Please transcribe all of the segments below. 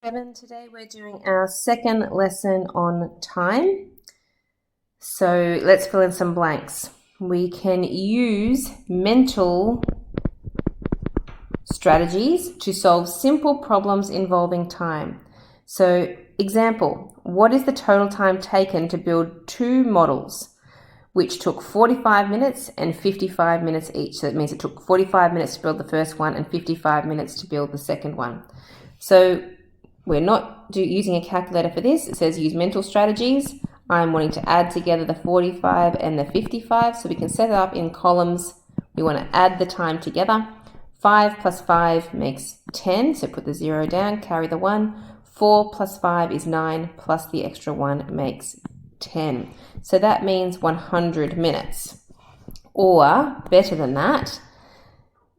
7. Today we're doing our second lesson on time. So let's fill in some blanks. We can use mental strategies to solve simple problems involving time. So example, what is the total time taken to build two models which took 45 minutes and 55 minutes each? So that means it took 45 minutes to build the first one and 55 minutes to build the second one. So we're not using a calculator for this. It says use mental strategies. I'm wanting to add together the 45 and the 55, so we can set it up in columns. We want to add the time together. 5 plus 5 makes 10, so put the 0 down, carry the 1. 4 plus 5 is 9, plus the extra 1 makes 10. So that means 100 minutes. Or, better than that,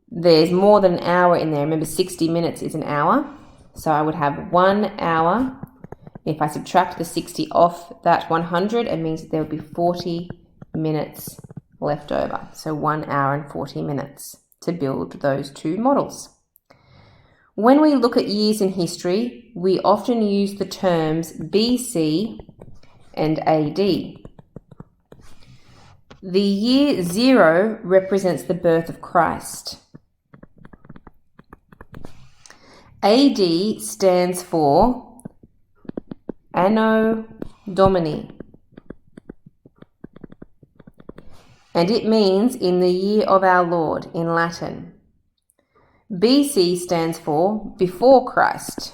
there's more than an hour in there. Remember, 60 minutes is an hour. So I would have 1 hour. If I subtract the 60 off that 100, it means that there would be 40 minutes left over. So 1 hour and 40 minutes to build those two models. When we look at years in history, we often use the terms BC and AD. The year 0 represents the birth of Christ. AD stands for Anno Domini, and it means in the year of our Lord in Latin. BC stands for before Christ.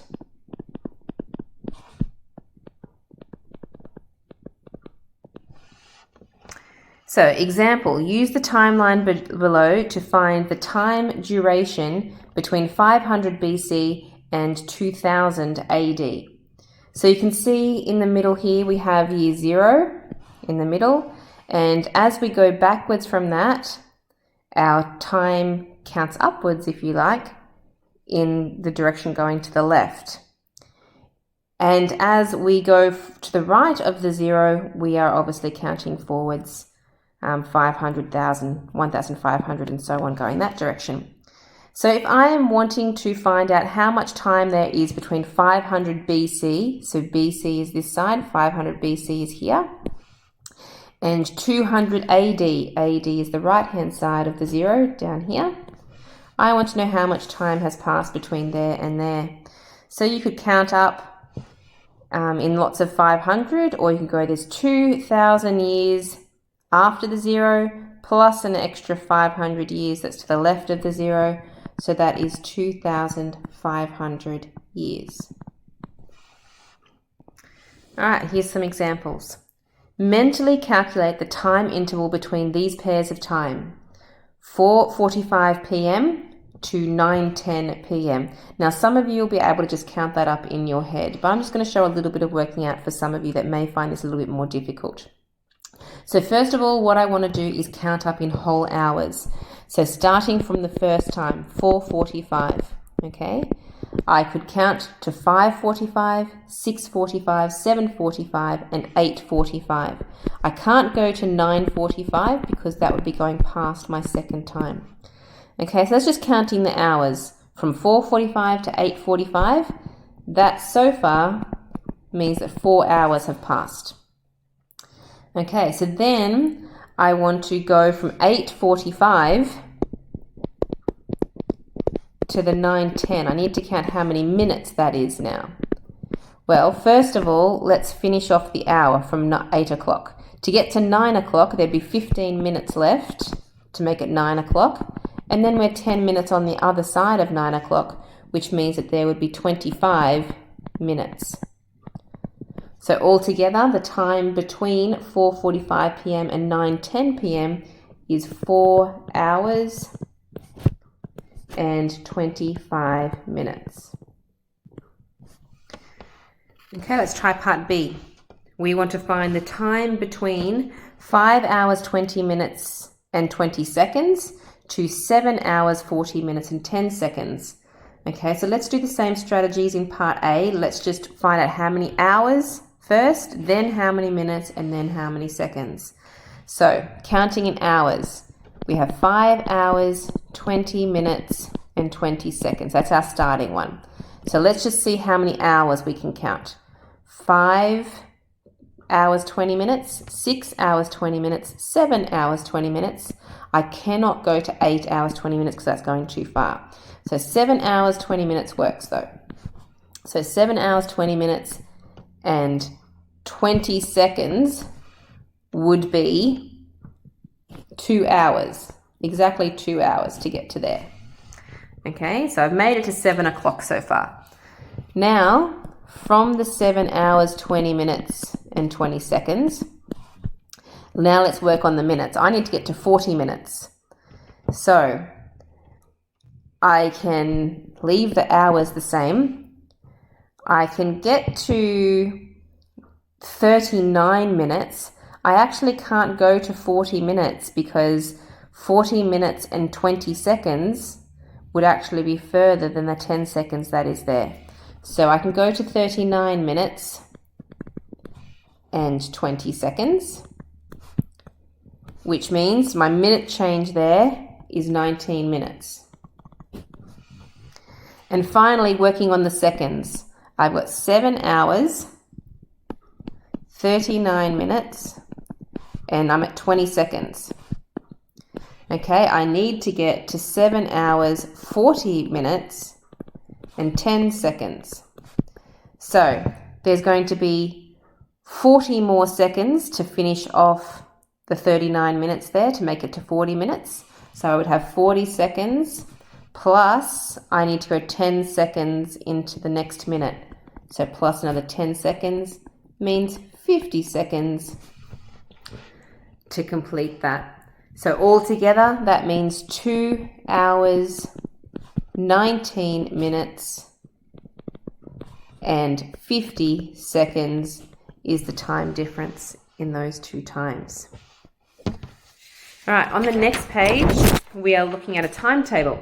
So, example, use the timeline below to find the time duration between 500 BC and 2000 AD. So you can see in the middle here we have year 0 in the middle, and as we go backwards from that, our time counts upwards, if you like, in the direction going to the left. And as we go to the right of the 0, we are obviously counting forwards. 500,000, 1,500 and so on, going that direction. So if I am wanting to find out how much time there is between 500 BC, so BC is this side, 500 BC is here, and 200 AD, AD is the right hand side of the 0 down here, I want to know how much time has passed between there and there. So you could count up in lots of 500, or you can go there's 2,000 years after the 0, plus an extra 500 years that's to the left of the 0, so that is 2,500 years. Alright, here's some examples. Mentally calculate the time interval between these pairs of time. 4:45 p.m. to 9:10 p.m. Now some of you will be able to just count that up in your head, but I'm just going to show a little bit of working out for some of you that may find this a little bit more difficult. So first of all, what I want to do is count up in whole hours. So starting from the first time, 4:45, okay? I could count to 5:45, 6:45, 7:45, and 8:45. I can't go to 9:45 because that would be going past my second time. Okay, so that's just counting the hours from 4:45 to 8:45. That so far means that 4 hours have passed. Okay, so then I want to go from 8:45 to the 9:10. I need to count how many minutes that is now. Well, first of all, let's finish off the hour from 8 o'clock. To get to 9 o'clock, there'd be 15 minutes left to make it 9 o'clock. And then we're 10 minutes on the other side of 9 o'clock, which means that there would be 25 minutes. So altogether, the time between 4:45 p.m. and 9:10 p.m. is 4 hours and 25 minutes. Okay, let's try part B. We want to find the time between 5 hours 20 minutes and 20 seconds to 7 hours 40 minutes and 10 seconds. Okay, so let's do the same strategies in part A. Let's just find out how many hours first, then how many minutes, and then how many seconds. So, counting in hours, we have 5 hours, 20 minutes, and 20 seconds. That's our starting one. So let's just see how many hours we can count. 5 hours 20 minutes, 6 hours 20 minutes, 7 hours 20 minutes. I cannot go to 8 hours 20 minutes because that's going too far. So 7 hours 20 minutes works though. So 7 hours 20 minutes and 20 seconds would be 2 hours. Exactly 2 hours to get to there. Okay, so I've made it to 7 o'clock so far. Now, from the 7 hours 20 minutes and 20 seconds, now let's work on the minutes. I need to get to 40 minutes. So I can leave the hours the same. I can get to 39 minutes. I actually can't go to 40 minutes because 40 minutes and 20 seconds would actually be further than the 10 seconds that is there. So I can go to 39 minutes and 20 seconds, which means my minute change there is 19 minutes. And finally, working on the seconds, I've got 7 hours, 39 minutes, and I'm at 20 seconds. Okay, I need to get to 7 hours, 40 minutes, and 10 seconds. So there's going to be 40 more seconds to finish off the 39 minutes there to make it to 40 minutes. So I would have 40 seconds plus I need to go 10 seconds into the next minute. So plus another 10 seconds means 50 seconds to complete that. So altogether, that means 2 hours, 19 minutes, and 50 seconds is the time difference in those two times. All right, on the next page, we are looking at a timetable.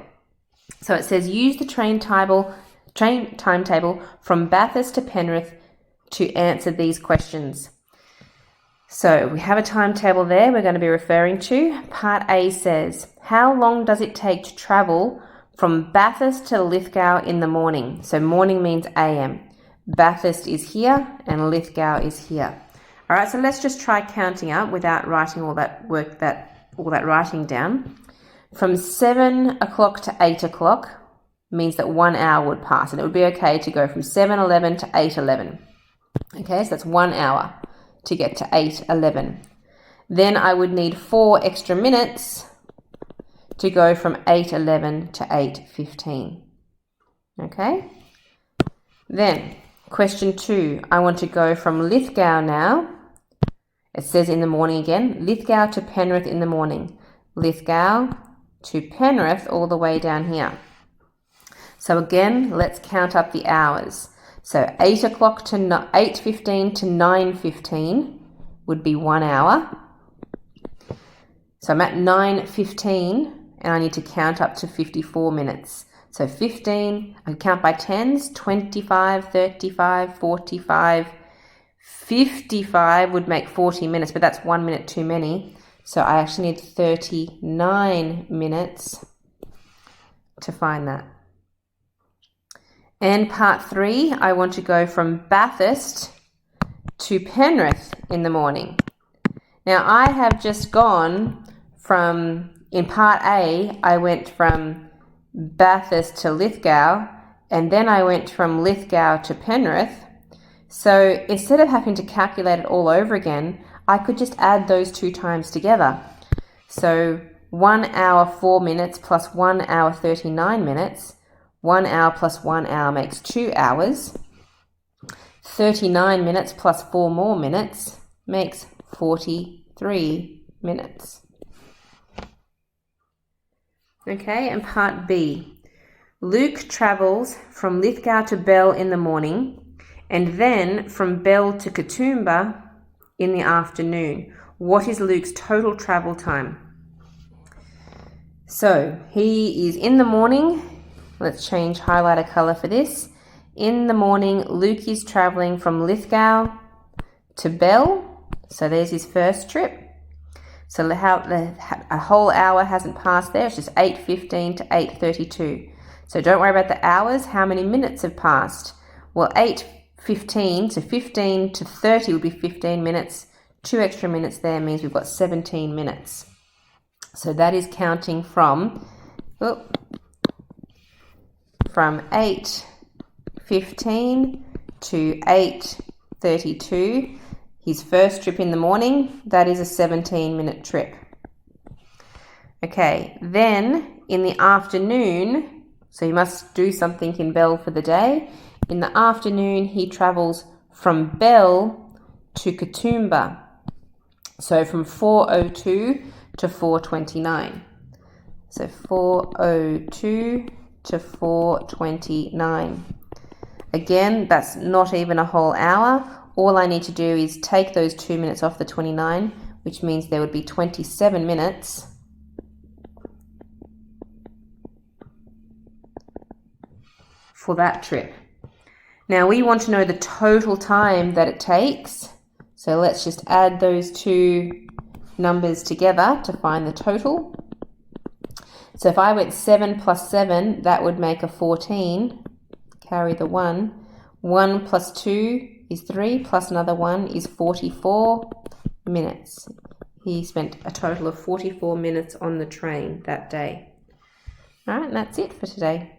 So it says use the train timetable from Bathurst to Penrith to answer these questions. So we have a timetable there we're going to be referring to. Part A says, how long does it take to travel from Bathurst to Lithgow in the morning? So morning means AM. Bathurst is here and Lithgow is here. All right, so let's just try counting up without writing all that writing down. From 7 o'clock to 8 o'clock means that 1 hour would pass, and it would be okay to go from 7:11 to 8:11. Okay, so that's 1 hour to get to 8:11. Then I would need 4 extra minutes to go from 8:11 to 8:15. Okay? Then, question 2, I want to go from Lithgow now. It says in the morning again, Lithgow to Penrith in the morning. Lithgow to Penrith all the way down here. So again, let's count up the hours. So 8 o'clock to 8:15 to 9:15 would be 1 hour. So I'm at 9:15 and I need to count up to 54 minutes. So 15, I count by tens, 25, 35, 45, 55 would make 40 minutes, but that's 1 minute too many. So I actually need 39 minutes to find that. And part 3, I want to go from Bathurst to Penrith in the morning. Now I have just gone from, in part A, I went from Bathurst to Lithgow, and then I went from Lithgow to Penrith. So instead of having to calculate it all over again, I could just add those 2 times together. So 1 hour 4 minutes plus 1 hour 39 minutes. 1 hour plus 1 hour makes 2 hours. 39 minutes plus 4 more minutes makes 43 minutes. Okay, and part B. Luke travels from Lithgow to Bell in the morning and then from Bell to Katoomba in the afternoon. What is Luke's total travel time? So he is in the morning. Let's change highlighter color for this. In the morning, Luke is traveling from Lithgow to Bell. So there's his first trip. So a whole hour hasn't passed there. It's just 8:15 to 8:32. So don't worry about the hours. How many minutes have passed? Well, 8:15, so 15 to 30 would be 15 minutes. 2 extra minutes there means we've got 17 minutes. So that is counting from 8:15 to 8:32. His first trip in the morning, that is a 17-minute trip. Okay, then in the afternoon, so he must do something in Bell for the day. In the afternoon, he travels from Bell to Katoomba. So from 4:02 to 4:29. So 4:02 to 4:29. Again, that's not even a whole hour. All I need to do is take those 2 minutes off the 29, which means there would be 27 minutes. For that trip. Now we want to know the total time that it takes. So let's just add those two numbers together to find the total. So if I went 7 plus 7, that would make a 14. Carry the 1. 1 plus 2 is 3, plus another 1 is 44 minutes. He spent a total of 44 minutes on the train that day. All right, and that's it for today.